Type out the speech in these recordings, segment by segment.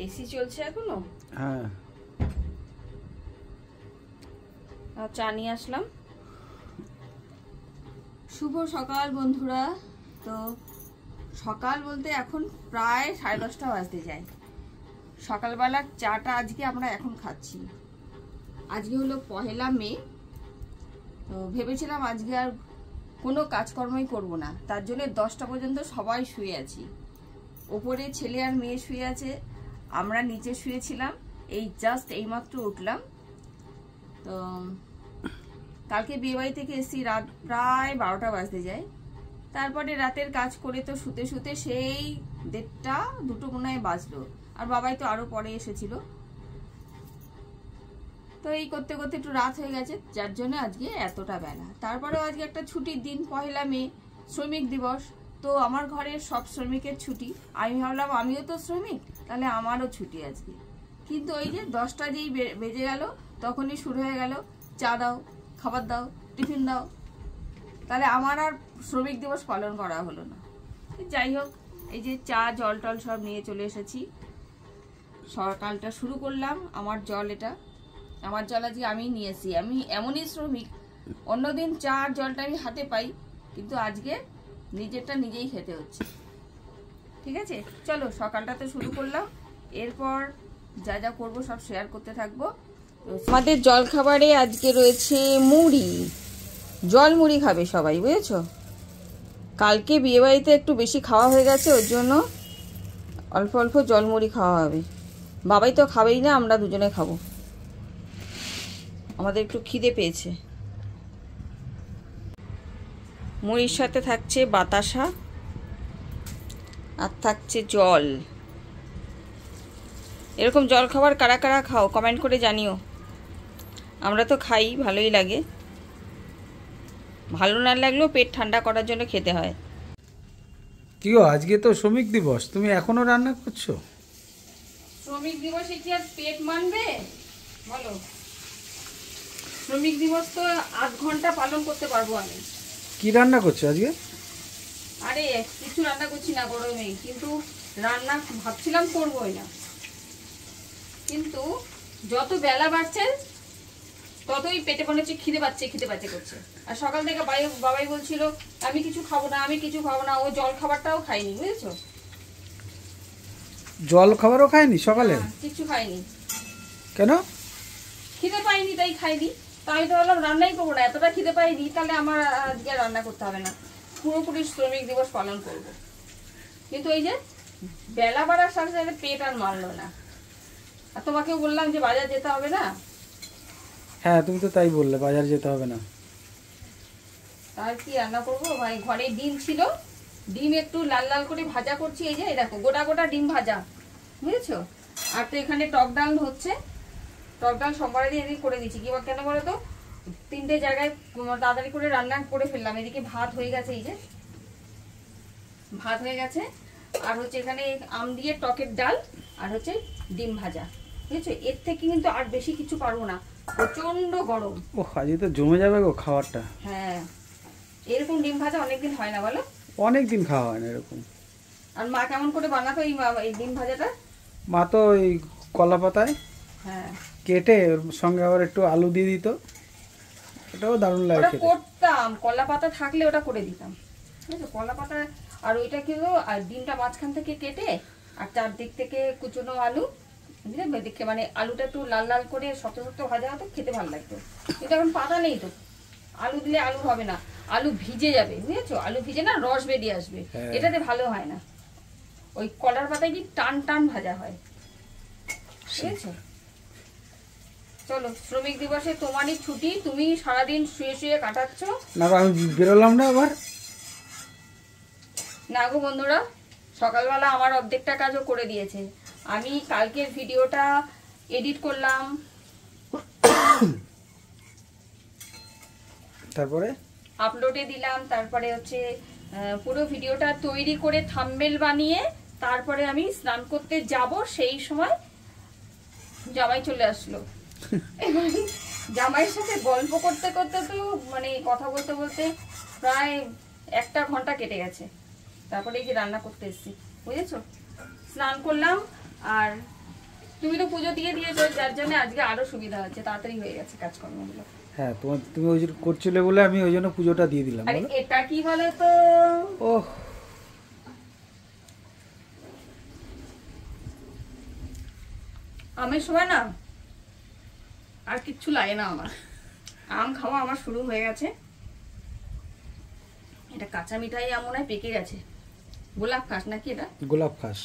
AC চলছে এখনো? হ্যাঁ। চা নিয়ে আসলাম। শুভ সকাল বন্ধুরা। তো সকাল বলতে এখন প্রায় 10:30 বাজতে যায়। সকালবেলা চাটা আজকে আমরা এখন খাচ্ছি। আজকে হলো 1 মে। তো ভেবেছিলাম আজকে আর কোনো কাজকর্মই করব না, তার জন্য 10টা পর্যন্ত সবাই শুয়ে আছি। ওপরে ছেলে আর মেয়ে শুয়ে আছে, আমরা নিচে শুয়েছিলাম। এই জাস্ট এইমাত্র উঠলাম। তো কালকে বিয়েবাড়ি থেকে এসেছি, রাত প্রায় 12টা বাজতে যায়। তারপরে রাতের কাজ করে তো শুতে শুতে সেই 1:30 2টো মনে হয় বাজলো। আর বাবাই তো আরো পরে এসেছিল। তো এই করতে করতে একটু রাত হয়ে গেছে, যার জন্য আজকে এতটা বেলা। তারপরেও আজকে একটা ছুটির দিন, 1 মে, শ্রমিক দিবস। তো আমার ঘরের সব শ্রমিকের ছুটি। আমি ভাবলাম আমিও তো শ্রমিক, তাহলে আমারও ছুটি আজকে। কিন্তু ওই যে 10টা যেই বেজে গেল তখনই শুরু হয়ে গেল, চা দাও, খাবার দাও, টিফিন দাও। তাহলে আমার আর শ্রমিক দিবস পালন করা হলো না। যাই হোক, এই যে চা জল টল সব নিয়ে চলে এসেছি। সকালটা শুরু করলাম। আমার জল এটা, আমার জল আজকে আমি নিয়েছি। আমি এমনই শ্রমিক, অন্যদিন চা আর জলটা আমি হাতে পাই, কিন্তু আজকে নিজেরটা নিজেই খেতে হচ্ছে। ঠিক আছে, চলো সকালটাতে শুরু করলাম। এরপর যা যা করবো সব শেয়ার করতে থাকবো। আমাদের জল খাবারে আজকে রয়েছে মুড়ি। জল মুড়ি খাবে সবাই, বুঝেছো? কালকে বিয়েবাড়িতে একটু বেশি খাওয়া হয়ে গেছে, ওর জন্য অল্প অল্প জল মুড়ি খাওয়া হবে। বাবাই তো খাবেই না, আমরা দুজনে খাবো। আমাদের একটু খিদে পেয়েছে। মুড়ির সাথে থাকছে বাতাসা আর থাকছে জল। এরকম জল খাবার কারা কারা খাও কমেন্ট করে জানিও। আমরা তো খাই, ভালোই লাগে। ভালো না লাগলেও পেট ঠান্ডা করার জন্য খেতে হয়। কি গো, আজকে তো শ্রমিক দিবস, তুমি এখনো রান্না করছো? শ্রমিক দিবসে কি আর পেট মানবে বলো? শ্রমিক দিবস তো 8 ঘন্টা পালন করতে পারবো আমি। কি রান্না করছো আজকে? আরে কিছু রান্না করছি না গরমে, কিন্তু রান্না ভাবছিলাম করবোই না। কিন্তু যত বেলা বাড়ছে ততই পেটে মনে হচ্ছে খিদে পাচ্ছে করছে। আর সকাল থেকে বাবাই বলছিল আমি কিছু খাবো না, ও জল খাবারটাও খাইনি, বুঝেছো? জল খাবারও খায়নি সকালে? কিছু খাইনি। কেন? খিদে পাইনি তাই খাইনি। তাই তো ভাবলাম রান্নাই করবো না, এতটা খিদে পাইনি, তাহলে আমার আজকে রান্না করতে হবে না, পুরোপুরি শ্রমিক দিবস পালন করব। কিন্তু এই যে বেলা বাড়ার সাথে সাথে পেট আর মানলো না। আর তোমাকেও বললাম যে বাজার যেতে হবে না। হ্যাঁ, তুমি তো তাই বললে, বাজার যেতে হবে না। আর কি রান্না করবো ভাই? ঘরে ডিম ছিল, ডিম একটু লাল লাল করে ভাজা করছি। এই যে দেখো, গোটা গোটা ডিম ভাজা, বুঝেছো? আর তো এখানে টক ডাল হচ্ছে। টক ডাল সোমবারে দিয়ে এদিকে করে দিচ্ছি। কি কেন বলো তো, 3টে জায়গায় তাড়াতাড়ি করে রান্না করে ফেললাম। এদিকে ভাত হয়ে গেছে, এই যে ভাত হয়ে গেছে। আর হচ্ছে এখানে আম দিয়ে টকের ডাল, আর হচ্ছে ডিম ভাজা, বুঝেছো? এর থেকে কিন্তু আর বেশি কিছু পারবো না, প্রচন্ড গরম। ও, আজকে তো জমে যাবে গো খাবারটা। হ্যাঁ, এরকম ডিম ভাজা অনেকদিন হয় না বলো? অনেকদিন খাওয়া হয় না এরকম। আর মা কেমন করে বানাতো এই ডিম ভাজাটা? মা তো ওই কলা পাতায় হ্যাঁ কেটে ওর সঙ্গে আবার একটু আলু দিয়ে দিত, ওটাও দারুণ লাগে ওটা খেতে। করতাম, কলা পাতা থাকলে ওটা করে দিতাম, বুঝেছো? কলা পাতা। আর ওইটা কি হলো, আর ডিমটা মাঝখান থেকে কেটে আর চারদিক থেকে কুচনো আলু বুঝলে, দেখে মানে আলুটা একটু লাল লাল করে শক্ত শক্ত ভাজা হতো, খেতে ভালো লাগতো। কিন্তু এখন পাতা নেই তো, আলু দিলে আলু হবে না, আলু ভিজে যাবে, বুঝেছো? আলু ভিজে না রস বেরিয়ে আসবে, এটাতে ভালো হয় না। ওই কলার পাতায় কি টান টান ভাজা হয়, বুঝেছো? চলো, শ্রমিক দিবসে তোমারই ছুটি, তুমি সারাদিন শুয়ে শুয়ে কাটাচ্ছ। না, আমি বেরোলাম না আবার। না গো বন্ধুরা, সকালবেলা আমার অর্ধেকটা কাজও করে দিয়েছে। আমি কালকের ভিডিওটা এডিট করলাম, তারপরে আপলোডে দিলাম। তারপরে হচ্ছে পুরো ভিডিওটা তৈরি করে থাম্বনেল বানিয়ে তারপরে আমি স্নান করতে যাব। সেই সময় জামাই চলে আসলো। জামাইয়ের সাথে গল্প করতে করতে তো মানে কথা বলতে বলতে প্রায় 1টা ঘন্টা কেটে গেছে। তারপরে এই যে রান্না করতে এসেছি, বুঝেছো? স্নান করলাম আর তুমি তো পুজো দিয়ে দিয়েছো, যার জন্য আজকে আরো সুবিধা হচ্ছে, তাড়াতাড়ি হয়ে গেছে কাজকর্মগুলো। হ্যাঁ, তুমি ওই জন্য করছিলে বলে আমি ওই জন্য পুজোটা দিয়ে দিলাম। আরে এটা কি বলে তো, ওহ, আমের সময় না আর কিচ্ছু লাগে না আমার, আম খাওয়া আমার শুরু হয়ে গেছে। এটা কাঁচা মিঠাই আম মনে হয় পেকে গেছে, গোলাপ খাস নাকি এটা? গোলাপ খাস,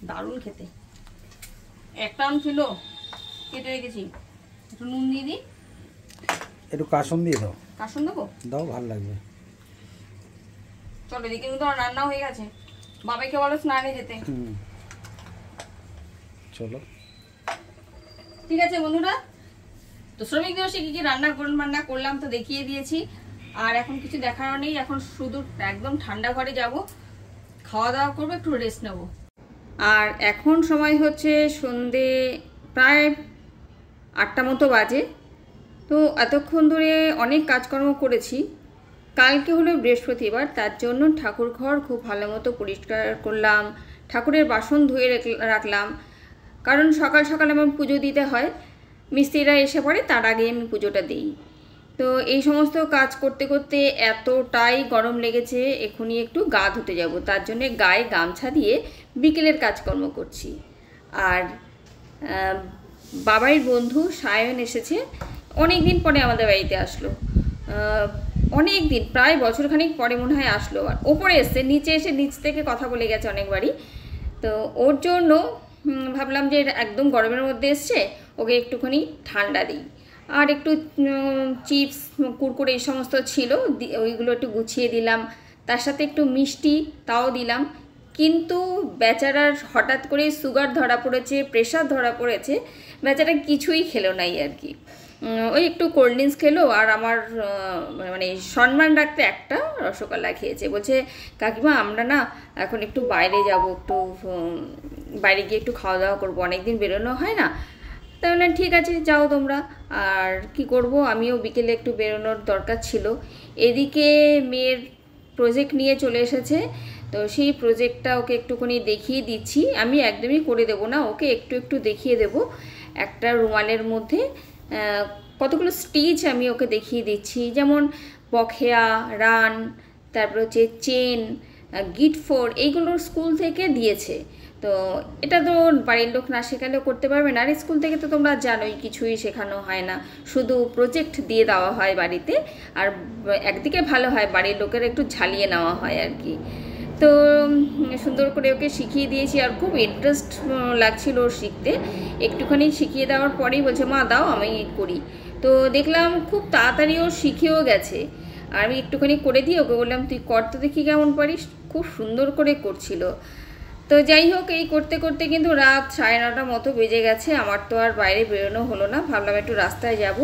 দারুণ খেতে। একটা আম ছিল কেটে রেখেছি, একটু নুন দিয়ে দিই, একটু কাসন দিয়ে দাও। কাসন দেবো? দাও, ভালো লাগবে। চলো, এদিকে কিন্তু আমার রান্না হয়ে গেছে, বাবাকে বলো স্নানে যেতে। চলো, ঠিক আছে বন্ধুরা, তো শ্রমিক দিবসে কি কি রান্না করলাম তো দেখিয়ে দিয়েছি। আর এখন কিছু দেখারও নেই, এখন শুধু একদম ঠান্ডা ঘরে যাব, খাওয়া দাওয়া করবো, একটু রেস্ট নেব। আর এখন সময় হচ্ছে সন্ধে প্রায় 8টা মতো বাজে। তো এতক্ষণ ধরে অনেক কাজকর্ম করেছি। কালকে হলো বৃহস্পতিবার, তার জন্য ঠাকুর ঘর খুব ভালো মতো পরিষ্কার করলাম, ঠাকুরের বাসন ধুয়ে রাখলাম, কারণ সকাল সকাল আমার পুজো দিতে হয়, মিস্ত্রিরা এসে পড়ে তার আগে আমি পুজোটা দিই। তো এই সমস্ত কাজ করতে করতে এতটাই গরম লেগেছে, এখনই একটু গা ধুতে যাব, তার জন্যে গায়ে গামছা দিয়ে বিকেলের কাজকর্ম করছি। আর বাবাইর বন্ধু সায়ন এসেছে, অনেক দিন পরে আমাদের বাড়িতে আসলো, অনেক দিন, প্রায় বছরখানিক পরে মনে হয় আসলো। আর ওপরে এসছে, নিচে এসে নিচ থেকে কথা বলে গেছে অনেকবারই। তো ওর জন্য ভাবলাম যে একদম গরমের মধ্যে এসছে, ওকে একটুখানি ঠান্ডা দিই। আর একটু চিপস কুরকুরে এই সমস্ত ছিল, ওইগুলো একটু গুছিয়ে দিলাম, তার সাথে একটু মিষ্টি তাও দিলাম। কিন্তু বেচারার হঠাৎ করে সুগার ধরা পড়েছে, প্রেশার ধরা পড়েছে, বেচারা কিছুই খেলো নাই আর কি। ওই একটু কোল্ড ড্রিঙ্কস খেলো, আর আমার মানে সম্মান রাখতে একটা রসগোল্লা খেয়েছে। বলছে কাকিমা আমরা না এখন একটু বাইরে যাব, একটু বাইরে গিয়ে একটু খাওয়া দাওয়া করবো, অনেকদিন বেরোনো হয় না। তাহলে ঠিক আছে যাও তোমরা, আর কি করব, আমিও বিকেলে একটু বেরোনোর দরকার ছিল। এদিকে মেয়ের প্রজেক্ট নিয়ে চলে এসেছে, তো সেই প্রজেক্টটা ওকে একটুখানি দেখিয়ে দিচ্ছি। আমি একদমই করে দেব না, ওকে একটু একটু দেখিয়ে দেব। একটা রুমালের মধ্যে কতগুলো স্টিচ আমি ওকে দেখিয়ে দিচ্ছি, যেমন বখেয়া, রান, তারপর হচ্ছে চেন, গিট ফোর, এইগুলোর স্কুল থেকে দিয়েছে। তো এটা তো বাড়ির লোক না শেখালেও করতে পারবে না, আর স্কুল থেকে তো তোমরা জানোই কিছুই শেখানো হয় না, শুধু প্রজেক্ট দিয়ে দেওয়া হয় বাড়িতে। আর একদিকে ভালো হয়, বাড়ির লোকের একটু ঝালিয়ে নেওয়া হয় আর কি। তো সুন্দর করে ওকে শিখিয়ে দিয়েছি, আর খুব ইন্টারেস্ট লাগছিল ওর শিখতে। একটুখানি শিখিয়ে দেওয়ার পরেই বলছে মা দাও আমি করি। তো দেখলাম খুব তাড়াতাড়ি ও শিখেও গেছে। আর আমি একটুখানি করে দিয়ে ওকে বললাম তুই কর তো দেখি কেমন পারিস, খুব সুন্দর করে করছিল। তো যাই হোক, এই করতে করতে কিন্তু রাত 9:30 মতো বেজে গেছে। আমার তো আর বাইরে বেরোনো হলো না, ভাবলাম একটু রাস্তায় যাব।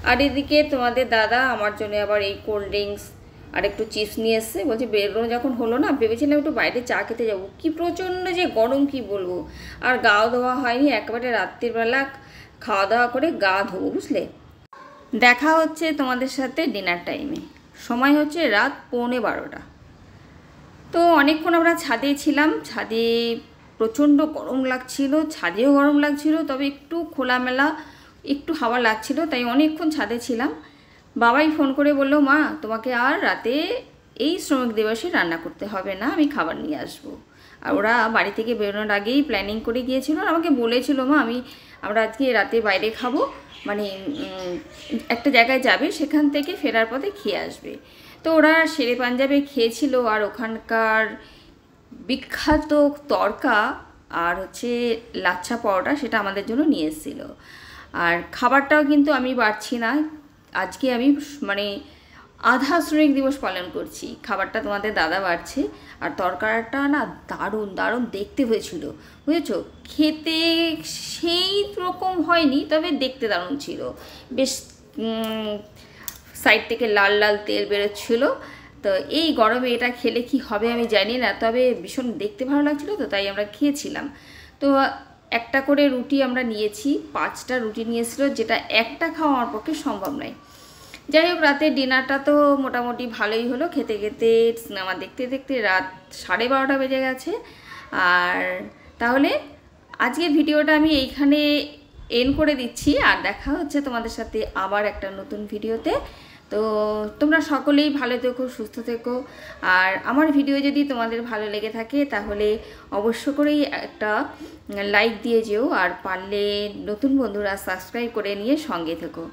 আর এদিকে তোমাদের দাদা আমার জন্য আবার এই কোল্ড ড্রিঙ্কস আর একটু চিপস নিয়ে এসছে, বলছে বেরোনো যখন হলো না, ভেবেছিলাম একটু বাইরে চা খেতে যাবো, কি প্রচণ্ড যে গরম কি বলবো। আর গাও ধোয়া হয়নি, একেবারে রাত্রিবেলা খাওয়া দাওয়া করে গা ধোবো, বুঝলে। দেখা হচ্ছে তোমাদের সাথে ডিনার টাইমে, সময় হচ্ছে রাত 11:45। তো অনেকক্ষণ আমরা ছাদে ছিলাম, ছাদে প্রচণ্ড গরম লাগছিল, ছাদেও গরম লাগছিল, তবে একটু খোলামেলা একটু হাওয়া লাগছিল, তাই অনেকক্ষণ ছাদে ছিলাম। বাবাই ফোন করে বললো মা তোমাকে আর রাতে এই শ্রমিক দিবসে রান্না করতে হবে না, আমি খাবার নিয়ে আসবো। আর ওরা বাড়ি থেকে বেরোনোর আগেই প্ল্যানিং করে গিয়েছিল, আর আমাকে বলেছিল মা আমরা আজকে রাতে বাইরে খাবো, মানে একটা জায়গায় যাবে, সেখান থেকে ফেরার পথে খেয়ে আসবে। তো ওরা শেরে পাঞ্জাবে খেয়েছিল, আর ওখানকার বিখ্যাত তড়কা আর হচ্ছে লাচ্ছা পরোটা সেটা আমাদের জন্য নিয়ে এসেছিলো। আর খাবারটাও কিন্তু আমি বাড়ছি না, আজকে আমি মানে আধা শ্রমিক দিবস পালন করছি, খাবারটা তোমাদের দাদা বাড়ছে। আর তরকারিটা না দারুণ দারুণ দেখতে হয়েছিল, বুঝেছো, খেতে সেই রকম হয়নি, তবে দেখতে দারুণ ছিল, বেশ সাইড থেকে লাল লাল তেল বেরোচ্ছিল। তো এই গরমে এটা খেলে কি হবে আমি জানি না, তবে ভীষণ দেখতে ভালো লাগছিলো, তো তাই আমরা খেয়েছিলাম। তো একটা করে রুটি আমরা নিয়েছি, 5টা রুটি নিয়েছিল, যেটা একটা খাওয়া আমার পক্ষে সম্ভব নয়। যাই হোক, রাতের ডিনারটা তো মোটামুটি ভালোই হলো, খেতে খেতে সিনেমা দেখতে দেখতে রাত 12:30 বেজে গেছে। আর তাহলে আজকের ভিডিওটা আমি এইখানে এন্ড করে দিচ্ছি, আর দেখা হচ্ছে তোমাদের সাথে আবার একটা নতুন ভিডিওতে। তো তোমরা সকলেই ভালো থেকো, সুস্থ থেকো। আর আমার ভিডিও যদি তোমাদের ভালো লেগে থাকে তাহলে অবশ্য করেই একটা লাইক দিয়ে যেও, আর পারলে নতুন বন্ধুরা সাবস্ক্রাইব করে নিয়ে সঙ্গে থেকো।